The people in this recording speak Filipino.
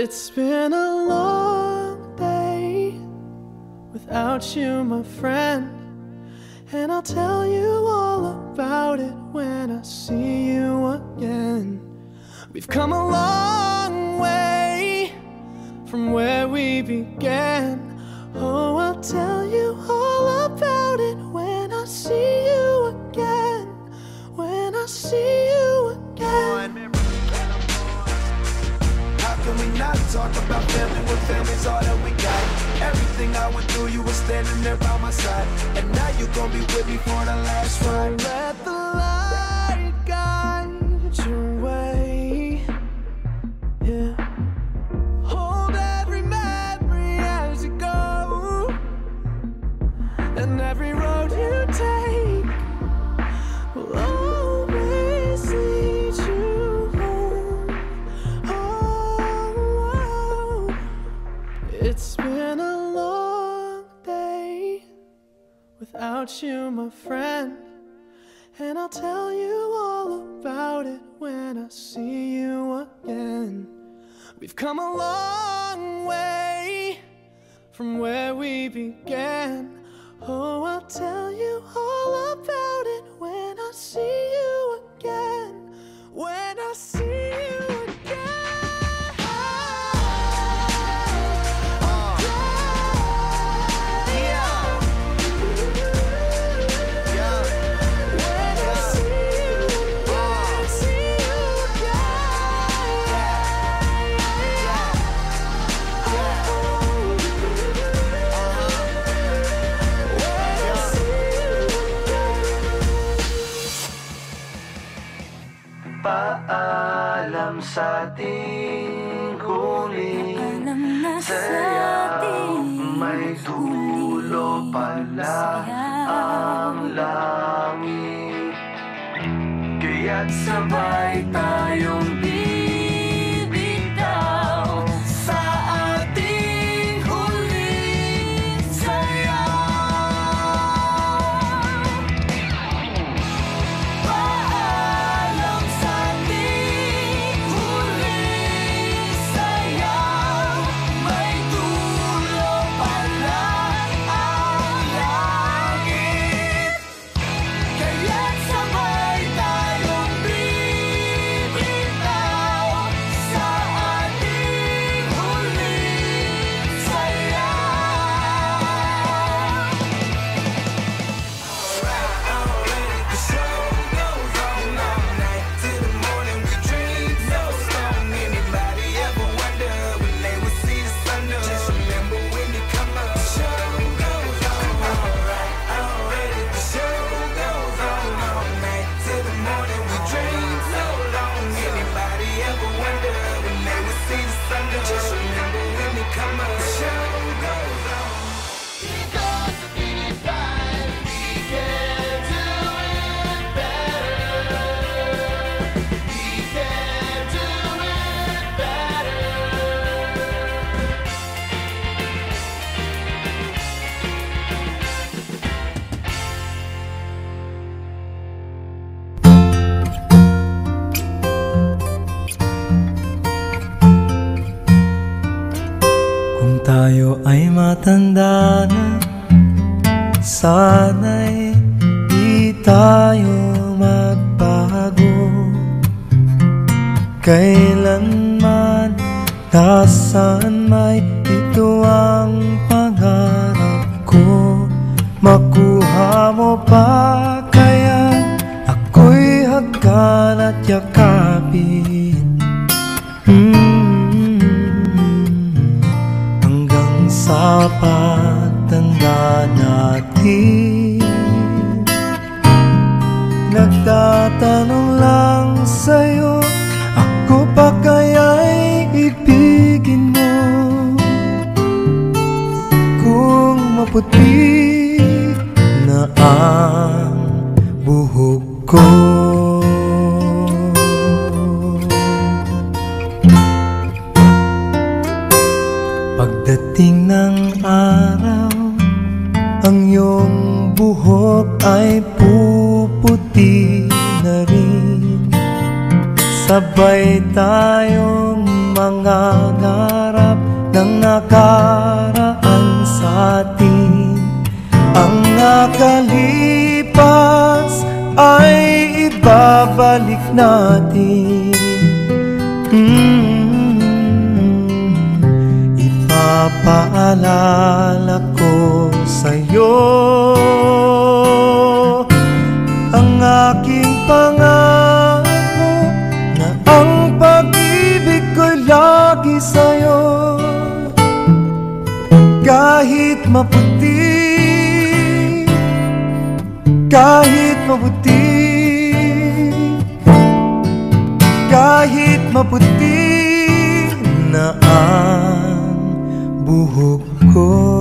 It's been a long day without you, my friend, and I'll tell you all about it when I see you again. We've come a long way from where we began. Oh, I'll tell you all about it when I see you again. When I see you again. How can we not talk about family when family's all that we got? Everything I went through, you were standing there by my side, and now you gon' be with me for the last ride. Let the light guide your way. Yeah. Hold every memory as you go, and every road you take will always lead you home. Oh, it's been a long day without you, my friend, and I'll tell you all about it when I see you again. We've come a long way from where we began. Oh, I'll tell you all about it when I see you again. When I see you again. Paalam sa ating huling saya, may dulo pala ang langit, kaya't sabay tayong bibitaw sa ating huling saya. Tayo ay matanda na, sana'y di tayo magbago. Kailanman, nasaan may ito ang pangarap ko. Makuha mo pa kaya ako'y hagkan at yakapin. Sa pagtanda natin, nagtatanong lang sa'yo, ako pa kaya'y ibigin mo? Kung maputi na ang buhok ko, pagdating ng araw, ang iyong buhok ay puputi na rin. Sabay tayong mga narap ng nakaraan sa atin. Ang nakalipas ay ibabalik natin. Ipapaalala ko sa'yo ang aking pangako na ang pag-ibig ko'y lagi sa'yo. Kahit maputi, kahit maputi, kahit maputi na ang buhok ko.